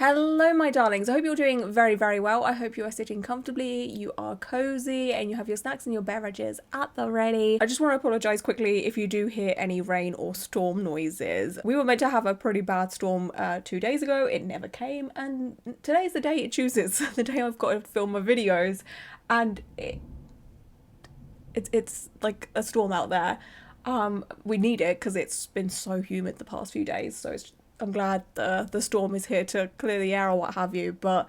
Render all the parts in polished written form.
Hello my darlings, I hope you're doing very well. I hope you are sitting comfortably, you are cozy, and you have your snacks and your beverages at the ready. I just want to apologise quickly if you do hear any rain or storm noises. We were meant to have a pretty bad storm 2 days ago, it never came, and today's the day it chooses, the day I've got to film my videos, and it's like a storm out there. We need it because it's been so humid the past few days, so I'm glad the storm is here to clear the air or what have you, but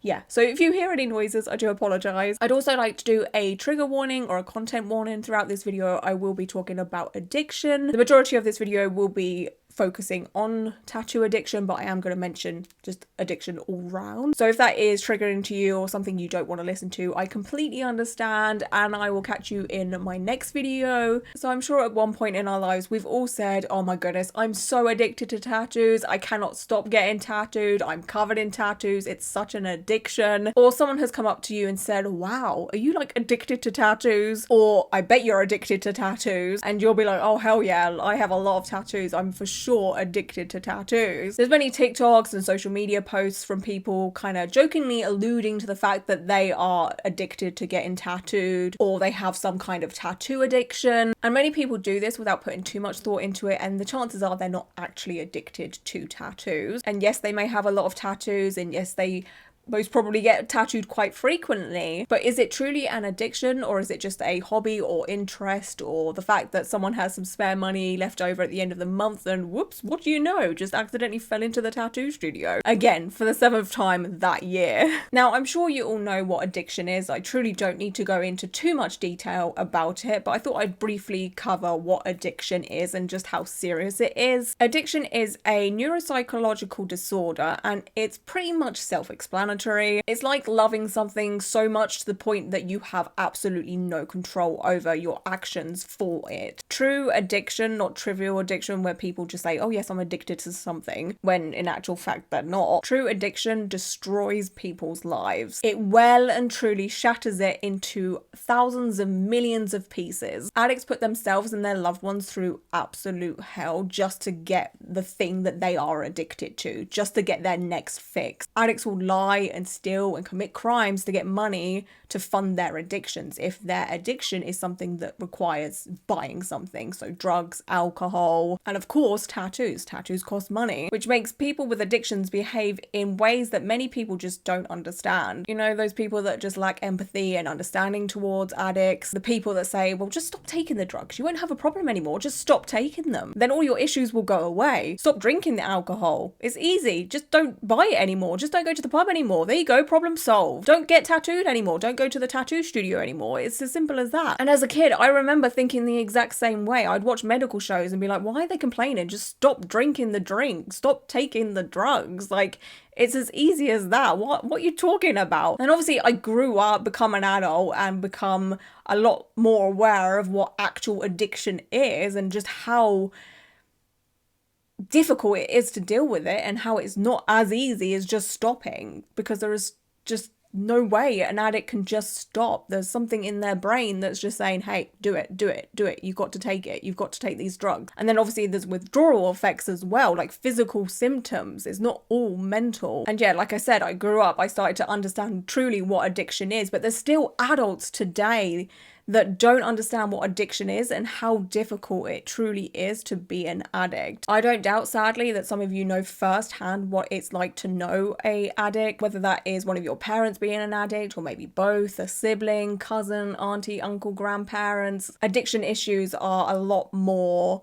yeah, so if you hear any noises, I do apologise. I'd also like to do a trigger warning or a content warning throughout this video. I will be talking about addiction. The majority of this video will be focusing on tattoo addiction, but I am going to mention just addiction all round. So if that is triggering to you or something you don't want to listen to, I completely understand, and I will catch you in my next video. So I'm sure at one point in our lives we've all said, oh my goodness, I'm so addicted to tattoos, I cannot stop getting tattooed, I'm covered in tattoos, it's such an addiction. Or someone has come up to you and said, wow, are you like addicted to tattoos? Or I bet you're addicted to tattoos, and you'll be like, oh hell yeah, I have a lot of tattoos, I'm for sure addicted to tattoos. There's many TikToks and social media posts from people kind of jokingly alluding to the fact that they are addicted to getting tattooed, or they have some kind of tattoo addiction. And many people do this without putting too much thought into it, and the chances are they're not actually addicted to tattoos. And yes, they may have a lot of tattoos, and yes, they most probably get tattooed quite frequently, but is it truly an addiction, or is it just a hobby or interest, or the fact that someone has some spare money left over at the end of the month and whoops, what do you know, just accidentally fell into the tattoo studio again for the 7th time that year. Now, I'm sure you all know what addiction is. I truly don't need to go into too much detail about it, but I thought I'd briefly cover what addiction is and just how serious it is. Addiction is a neuropsychological disorder, and it's pretty much self-explanatory. It's like loving something so much to the point that you have absolutely no control over your actions for it. True addiction, not trivial addiction where people just say, oh yes, I'm addicted to something, when in actual fact they're not. True addiction destroys people's lives. It well and truly shatters it into thousands of millions of pieces. Addicts put themselves and their loved ones through absolute hell just to get the thing that they are addicted to, just to get their next fix. Addicts will lie and steal and commit crimes to get money to fund their addictions if their addiction is something that requires buying something. So drugs, alcohol, and of course tattoos. Tattoos cost money, which makes people with addictions behave in ways that many people just don't understand. You know, those people that just lack empathy and understanding towards addicts, the people that say, well, just stop taking the drugs, you won't have a problem anymore, just stop taking them, then all your issues will go away. Stop drinking the alcohol, it's easy, just don't buy it anymore, just don't go to the pub anymore. There you go, problem solved. Don't get tattooed anymore, don't go to the tattoo studio anymore. It's as simple as that. And as a kid, I remember thinking the exact same way. I'd watch medical shows and be like, why are they complaining? Just stop drinking the drink, stop taking the drugs. Like, it's as easy as that. What are you talking about? And obviously I grew up, become an adult, and become a lot more aware of what actual addiction is and just how difficult it is to deal with it, and how it's not as easy as just stopping, because there is just no way an addict can just stop. There's something in their brain that's just saying, hey, do it, you've got to take it, you've got to take these drugs. And then obviously there's withdrawal effects as well, like physical symptoms. It's not all mental. And yeah, like I said, I grew up, I started to understand truly what addiction is, but there's still adults today that don't understand what addiction is and how difficult it truly is to be an addict. I don't doubt, sadly, that some of you know firsthand what it's like to know a addict, whether that is one of your parents being an addict, or maybe both, a sibling, cousin, auntie, uncle, grandparents. Addiction issues are a lot more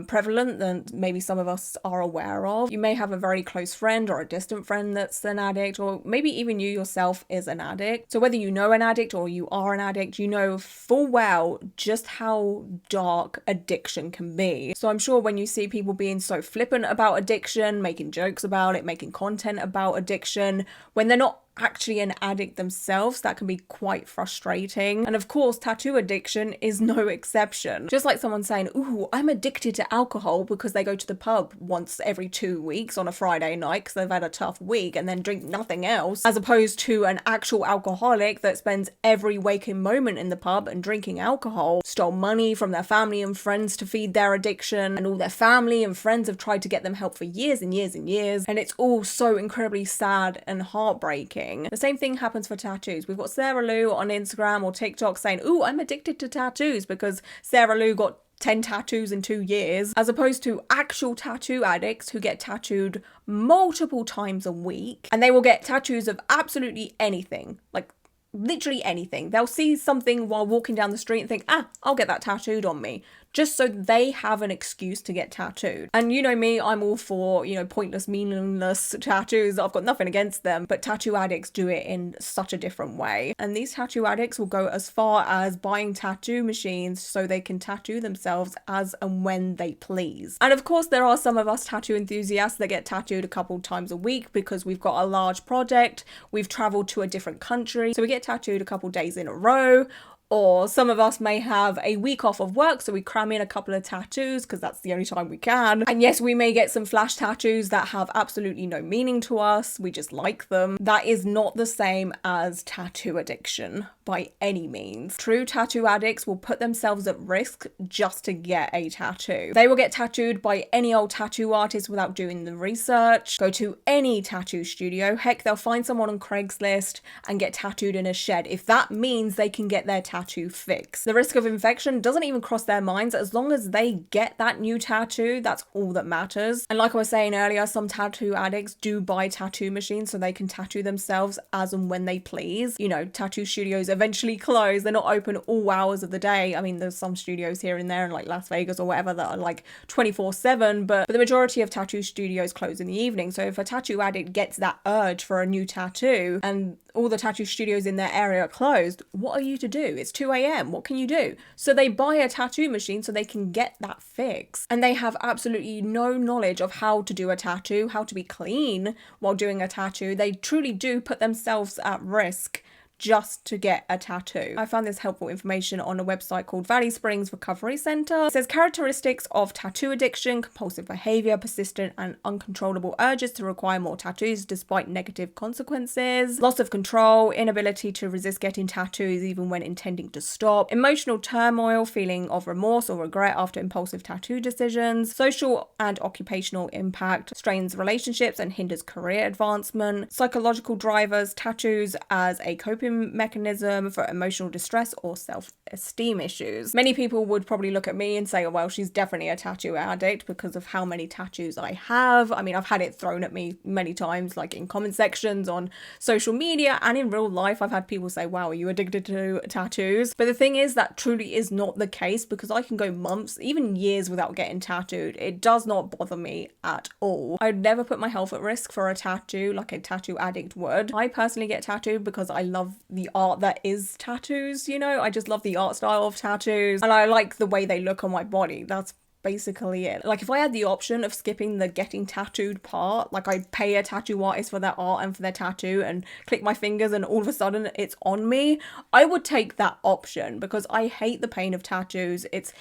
prevalent than maybe some of us are aware of. You may have a very close friend or a distant friend that's an addict, or maybe even you yourself is an addict. So whether you know an addict or you are an addict, you know full well just how dark addiction can be. So I'm sure when you see people being so flippant about addiction, making jokes about it, making content about addiction, when they're not actually an addict themselves, that can be quite frustrating. And of course, tattoo addiction is no exception. Just like someone saying, ooh, I'm addicted to alcohol because they go to the pub once every 2 weeks on a Friday night because they've had a tough week and then drink nothing else, as opposed to an actual alcoholic that spends every waking moment in the pub and drinking alcohol, stole money from their family and friends to feed their addiction, and all their family and friends have tried to get them help for years and years and years, and it's all so incredibly sad and heartbreaking. The same thing happens for tattoos. We've got Sarah Lou on Instagram or TikTok saying, ooh, I'm addicted to tattoos because Sarah Lou got 10 tattoos in 2 years, as opposed to actual tattoo addicts who get tattooed multiple times a week, and they will get tattoos of absolutely anything, like literally anything. They'll see something while walking down the street and think, I'll get that tattooed on me, just so they have an excuse to get tattooed. And you know me, I'm all for, pointless, meaningless tattoos. I've got nothing against them, but tattoo addicts do it in such a different way. And these tattoo addicts will go as far as buying tattoo machines so they can tattoo themselves as and when they please. And of course, there are some of us tattoo enthusiasts that get tattooed a couple times a week because we've got a large project, we've traveled to a different country, so we get tattooed a couple days in a row. Or some of us may have a week off of work, so we cram in a couple of tattoos because that's the only time we can. And yes, we may get some flash tattoos that have absolutely no meaning to us. We just like them. That is not the same as tattoo addiction by any means. True tattoo addicts will put themselves at risk just to get a tattoo. They will get tattooed by any old tattoo artist without doing the research, go to any tattoo studio. Heck, they'll find someone on Craigslist and get tattooed in a shed if that means they can get their tattoo fixed. The risk of infection doesn't even cross their minds. As long as they get that new tattoo, that's all that matters. And like I was saying earlier, some tattoo addicts do buy tattoo machines so they can tattoo themselves as and when they please. Tattoo studios eventually close. They're not open all hours of the day. I mean, there's some studios here and there in like Las Vegas or whatever that are like 24/7, but the majority of tattoo studios close in the evening. So if a tattoo addict gets that urge for a new tattoo and all the tattoo studios in their area are closed, what are you to do? It's 2 a.m. What can you do? So they buy a tattoo machine so they can get that fix. And they have absolutely no knowledge of how to do a tattoo, how to be clean while doing a tattoo. They truly do put themselves at risk just to get a tattoo. I found this helpful information on a website called Valley Springs Recovery Center. It says characteristics of tattoo addiction: compulsive behavior, persistent and uncontrollable urges to require more tattoos despite negative consequences, loss of control, inability to resist getting tattoos even when intending to stop, emotional turmoil, feeling of remorse or regret after impulsive tattoo decisions, social and occupational impact, strains relationships and hinders career advancement, psychological drivers, tattoos as a coping mechanism for emotional distress or self-esteem issues. Many people would probably look at me and say, oh, well, she's definitely a tattoo addict because of how many tattoos I have. I mean, I've had it thrown at me many times, like in comment sections on social media and in real life. I've had people say, wow, are you addicted to tattoos? But the thing is, that truly is not the case because I can go months, even years without getting tattooed. It does not bother me at all. I'd never put my health at risk for a tattoo like a tattoo addict would. I personally get tattooed because I love the art that is tattoos. I just love the art style of tattoos and I like the way they look on my body. That's basically it. Like if I had the option of skipping the getting tattooed part, like I'd pay a tattoo artist for their art and for their tattoo and click my fingers and all of a sudden it's on me, I would take that option because I hate the pain of tattoos. It's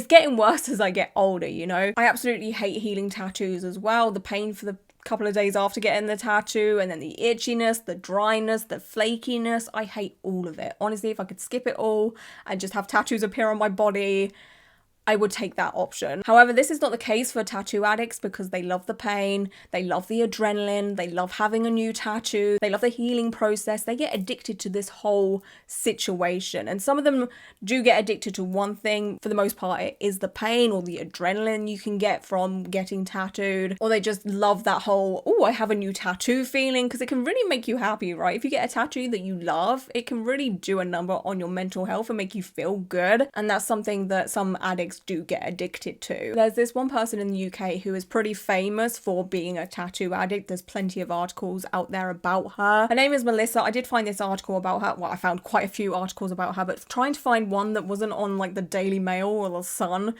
getting worse as I get older, I absolutely hate healing tattoos as well. The pain for the couple of days after getting the tattoo and then the itchiness, the dryness, the flakiness, I hate all of it. Honestly, if I could skip it all and just have tattoos appear on my body, I would take that option. However, this is not the case for tattoo addicts because they love the pain, they love the adrenaline, they love having a new tattoo, they love the healing process. They get addicted to this whole situation. And some of them do get addicted to one thing. For the most part, it is the pain or the adrenaline you can get from getting tattooed. Or they just love that whole, oh, I have a new tattoo feeling, because it can really make you happy, right? If you get a tattoo that you love, it can really do a number on your mental health and make you feel good. And that's something that some addicts do get addicted to. There's this one person in the UK who is pretty famous for being a tattoo addict. There's plenty of articles out there about her. Her name is Melissa. I did find this article about her. Well, I found quite a few articles about her, but trying to find one that wasn't on like the Daily Mail or the Sun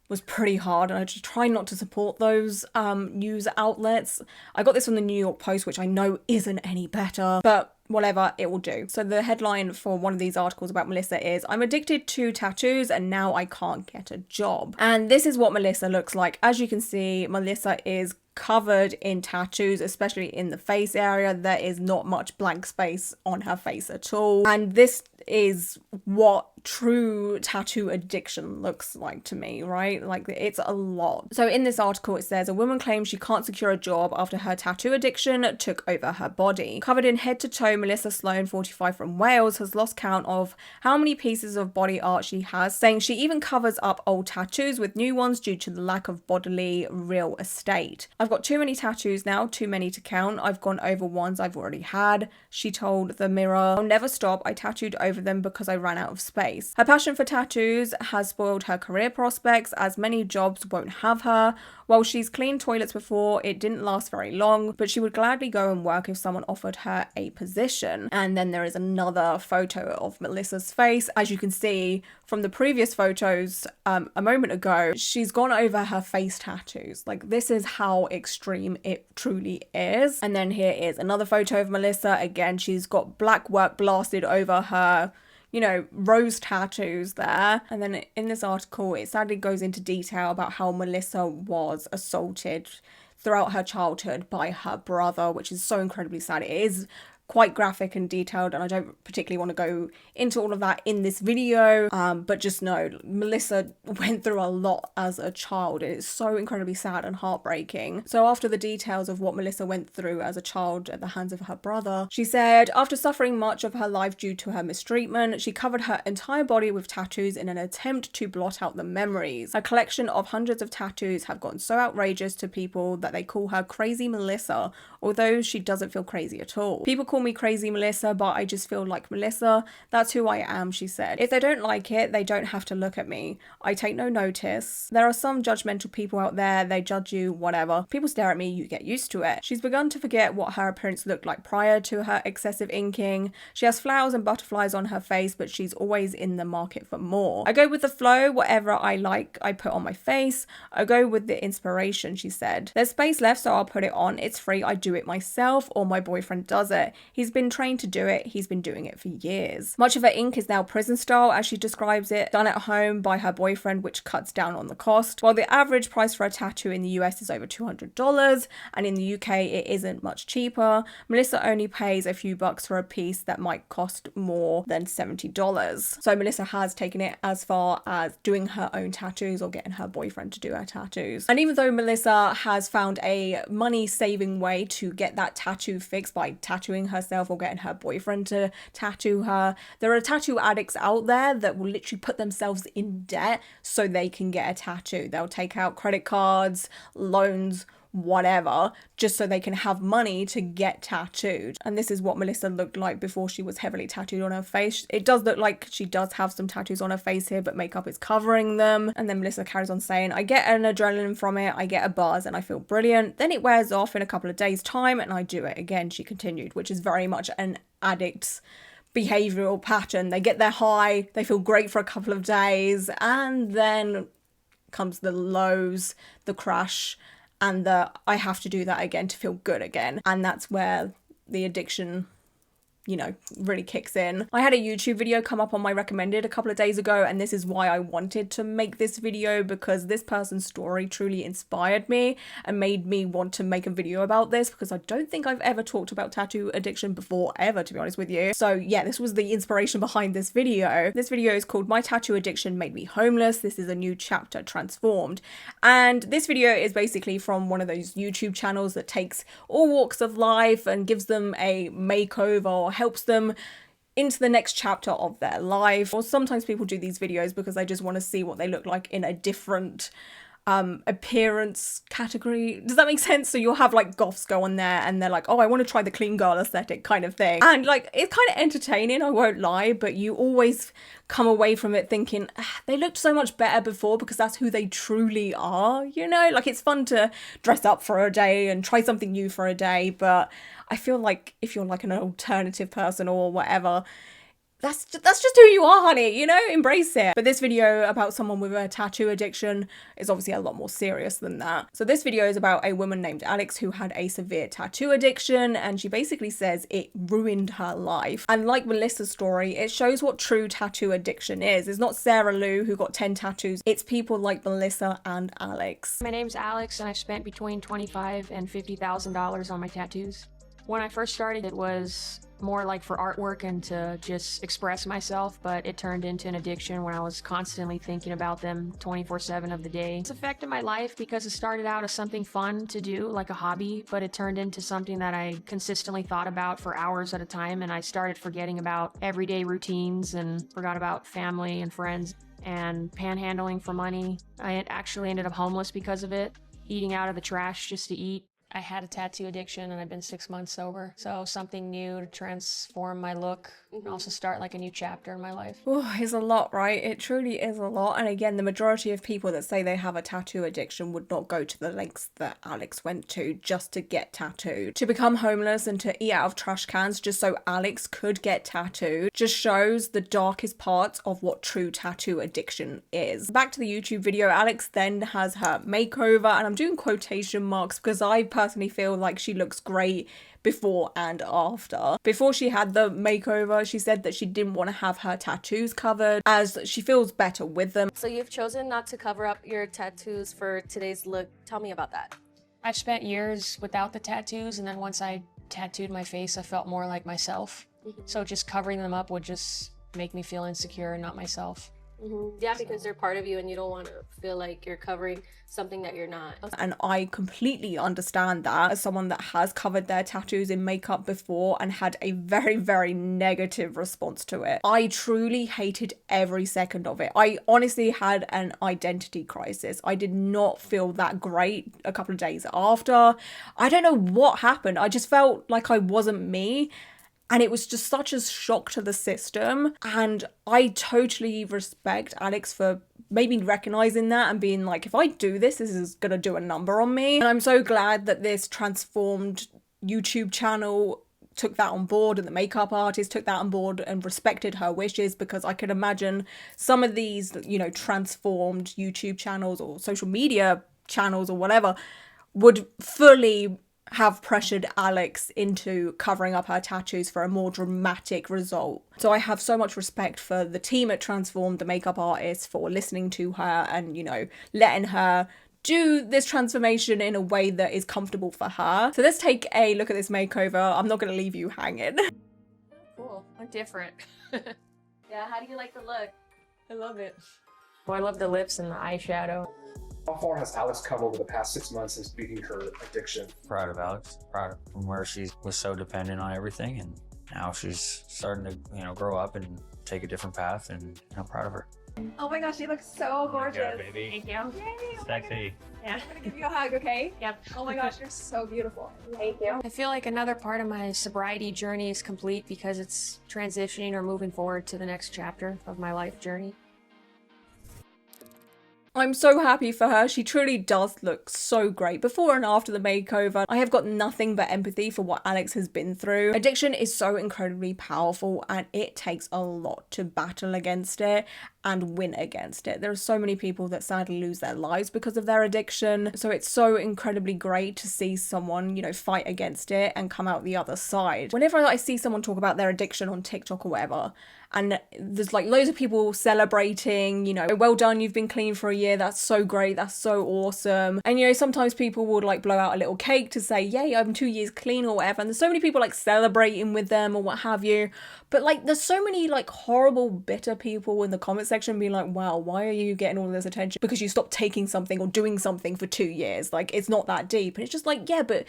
was pretty hard, and I just try not to support those news outlets. I got this from the New York Post, which I know isn't any better, but whatever, it will do. So the headline for one of these articles about Melissa is, I'm addicted to tattoos and now I can't get a job. And this is what Melissa looks like. As you can see, Melissa is covered in tattoos, especially in the face area. There is not much blank space on her face at all. And this is what true tattoo addiction looks like to me, right? Like, it's a lot. So in this article it says, a woman claims she can't secure a job after her tattoo addiction took over her body. Covered in head to toe, Melissa Sloan, 45, from Wales, has lost count of how many pieces of body art she has, saying she even covers up old tattoos with new ones due to the lack of bodily real estate. I've got too many tattoos now, too many to count. I've gone over ones I've already had, she told the Mirror. I'll never stop. I tattooed over them because I ran out of space. Her passion for tattoos has spoiled her career prospects, as many jobs won't have her. While she's cleaned toilets before, it didn't last very long, but she would gladly go and work if someone offered her a position. And then there is another photo of Melissa's face. As you can see from the previous photos a moment ago, she's gone over her face tattoos. Like, this is how extreme it truly is. And then here is another photo of Melissa. Again, she's got black work blasted over her, you know, rose tattoos there. And then in this article, it sadly goes into detail about how Melissa was assaulted throughout her childhood by her brother, which is so incredibly sad. It is quite graphic and detailed, and I don't particularly want to go into all of that in this video, but just know Melissa went through a lot as a child. It's so incredibly sad and heartbreaking. So after the details of what Melissa went through as a child at the hands of her brother, she said, after suffering much of her life due to her mistreatment, she covered her entire body with tattoos in an attempt to blot out the memories. A collection of hundreds of tattoos have gotten so outrageous to people that they call her Crazy Melissa, although she doesn't feel crazy at all. People call me Crazy Melissa, but I just feel like Melissa. That's who I am, she said. If they don't like it, they don't have to look at me. I take no notice. There are some judgmental people out there. They judge you, whatever. People stare at me, you get used to it. She's begun to forget what her appearance looked like prior to her excessive inking. She has flowers and butterflies on her face, but she's always in the market for more. I go with the flow. Whatever I like, I put on my face. I go with the inspiration, she said. There's space left, so I'll put it on. It's free. I do it myself, or my boyfriend does it. He's been trained to do it. He's been doing it for years. Much of her ink is now prison style, as she describes it, done at home by her boyfriend, which cuts down on the cost. While the average price for a tattoo in the US is over $200, and in the UK it isn't much cheaper, Melissa only pays a few bucks for a piece that might cost more than $70. So Melissa has taken it as far as doing her own tattoos or getting her boyfriend to do her tattoos. And even though Melissa has found a money-saving way to get that tattoo fixed by tattooing herself or getting her boyfriend to tattoo her, there are tattoo addicts out there that will literally put themselves in debt so they can get a tattoo. They'll take out credit cards, loans, whatever, just so they can have money to get tattooed. And this is what Melissa looked like before she was heavily tattooed on her face. It does look like she does have some tattoos on her face here, but makeup is covering them. And then Melissa carries on saying, I get an adrenaline from it, I get a buzz, and I feel brilliant. Then it wears off in a couple of days' time and I do it again, she continued, which is very much an addict's behavioural pattern. They get their high, they feel great for a couple of days, and then comes the lows, the crash, and the I have to do that again to feel good again. And that's where the addiction, you know, really kicks in. I had a YouTube video come up on my recommended a couple of days ago, and this is why I wanted to make this video, because this person's story truly inspired me and made me want to make a video about this, because I don't think I've ever talked about tattoo addiction before, ever, to be honest with you. So yeah, this was the inspiration behind this video. This video is called My Tattoo Addiction Made Me Homeless. This is a new chapter transformed. And this video is basically from one of those YouTube channels that takes all walks of life and gives them a makeover or helps them into the next chapter of their life. Or sometimes people do these videos because they just want to see what they look like in a different appearance category. Does that make sense? So you'll have like goths go on there and they're like, oh, I want to try the clean girl aesthetic kind of thing. And like, it's kind of entertaining, I won't lie, but you always come away from it thinking, they looked so much better before, because that's who they truly are, you know? Like, it's fun to dress up for a day and try something new for a day, but I feel like if you're like an alternative person or whatever, that's just who you are, honey, you know, embrace it. But this video about someone with a tattoo addiction is obviously a lot more serious than that. So this video is about a woman named Alex who had a severe tattoo addiction, and she basically says it ruined her life. And like Melissa's story, it shows what true tattoo addiction is. It's not Sarah Lou who got 10 tattoos, it's people like Melissa and Alex. My name's Alex, and I've spent between $25,000 and $50,000 on my tattoos. When I first started, it was more like for artwork and to just express myself, but it turned into an addiction when I was constantly thinking about them 24/7 of the day. It's affected my life because it started out as something fun to do, like a hobby, but it turned into something that I consistently thought about for hours at a time, and I started forgetting about everyday routines and forgot about family and friends and panhandling for money. I actually ended up homeless because of it, eating out of the trash just to eat. I had a tattoo addiction and I've been 6 months sober. So something new to transform my look and also start like a new chapter in my life. Oh, it's a lot, right? It truly is a lot. And again, the majority of people that say they have a tattoo addiction would not go to the lengths that Alex went to just to get tattooed. To become homeless and to eat out of trash cans just so Alex could get tattooed just shows the darkest parts of what true tattoo addiction is. Back to the YouTube video, Alex then has her makeover, and I'm doing quotation marks because I personally feel like she looks great before and after. Before she had the makeover, she said that she didn't want to have her tattoos covered as she feels better with them. So you've chosen not to cover up your tattoos for today's look. Tell me about that. I've spent years without the tattoos, and then once I tattooed my face, I felt more like myself. So just covering them up would just make me feel insecure and not myself. Yeah, because they're part of you and you don't want to feel like you're covering something that you're not. And I completely understand that as someone that has covered their tattoos in makeup before and had a very, very negative response to it. I truly hated every second of it. I honestly had an identity crisis. I did not feel that great a couple of days after. I don't know what happened. I just felt like I wasn't me. And it was just such a shock to the system. And I totally respect Alex for maybe recognizing that and being like, if I do this, this is going to do a number on me. And I'm so glad that this transformed YouTube channel took that on board, and the makeup artist took that on board and respected her wishes, because I could imagine some of these, you know, transformed YouTube channels or social media channels or whatever would fully have pressured Alex into covering up her tattoos for a more dramatic result. So I have so much respect for the team at Transformed, the makeup artist, for listening to her and, you know, letting her do this transformation in a way that is comfortable for her. So let's take a look at this makeover. I'm not going to leave you hanging. Cool. I'm different. Yeah, how do you like the look? I love it. Well, I love the lips and the eyeshadow. How far has Alex come over the past 6 months since beating her addiction? Proud of Alex. Proud of from where she was so dependent on everything, and now she's starting to, you know, grow up and take a different path, and I'm proud of her. Oh my gosh, she looks so gorgeous. Yeah, baby. Thank you. Yay, Sexy. Yeah. I'm gonna give you a hug, okay? Yep. Oh my gosh, you're so beautiful. Thank you. I feel like another part of my sobriety journey is complete because it's transitioning or moving forward to the next chapter of my life journey. I'm so happy for her. She truly does look so great before and after the makeover. I have got nothing but empathy for what Alex has been through. Addiction is so incredibly powerful, and it takes a lot to battle against it and win against it. There are so many people that sadly lose their lives because of their addiction. So it's so incredibly great to see someone, you know, fight against it and come out the other side. Whenever I see someone talk about their addiction on TikTok or whatever, and there's like loads of people celebrating, you know, well done, you've been clean for a year, that's so great, that's so awesome. And you know, sometimes people would like blow out a little cake to say, yay, I'm 2 years clean or whatever, and there's so many people like celebrating with them or what have you. But like there's so many like horrible bitter people in the comment section being like, wow, why are you getting all this attention? Because you stopped taking something or doing something for 2 years. Like, it's not that deep. And it's just like, yeah, but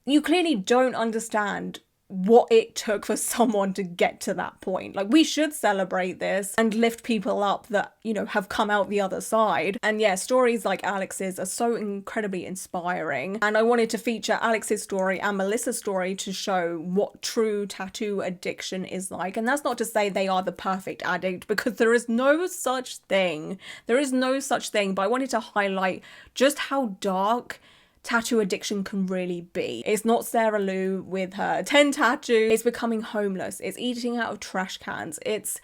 you clearly don't understand what it took for someone to get to that point. Like, we should celebrate this and lift people up that, you know, have come out the other side. And yeah, stories like Alex's are so incredibly inspiring. And I wanted to feature Alex's story and Melissa's story to show what true tattoo addiction is like. And that's not to say they are the perfect addict, because there is no such thing. There is no such thing. But I wanted to highlight just how dark tattoo addiction can really be. It's not Sarah Lou with her 10 tattoos. It's becoming homeless. It's eating out of trash cans. It's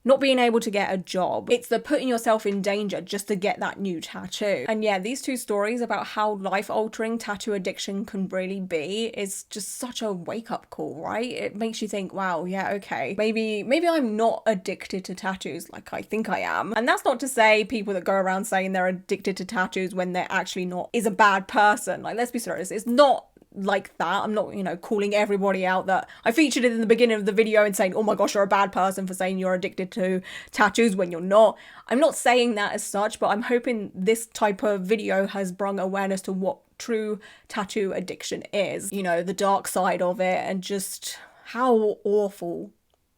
not being able to get a job. It's the putting yourself in danger just to get that new tattoo. And yeah, these two stories about how life-altering tattoo addiction can really be is just such a wake-up call, right? It makes you think, wow, yeah, okay, maybe I'm not addicted to tattoos like I think I am. And that's not to say people that go around saying they're addicted to tattoos when they're actually not is a bad person. Like, let's be serious, it's not like that. I'm not, you know, calling everybody out that I featured it in the beginning of the video and saying, oh my gosh, you're a bad person for saying you're addicted to tattoos when you're not. I'm not saying that as such, but I'm hoping this type of video has brought awareness to what true tattoo addiction is, you know, the dark side of it and just how awful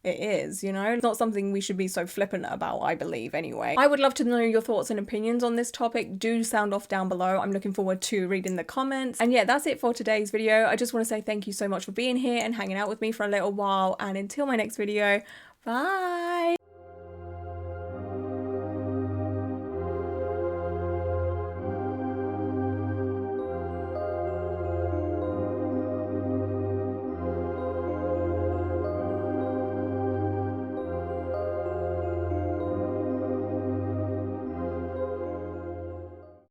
it is, you know? It's not something we should be so flippant about, I believe, anyway. I would love to know your thoughts and opinions on this topic. Do sound off down below. I'm looking forward to reading the comments. And yeah, that's it for today's video. I just want to say thank you so much for being here and hanging out with me for a little while. And until my next video, bye!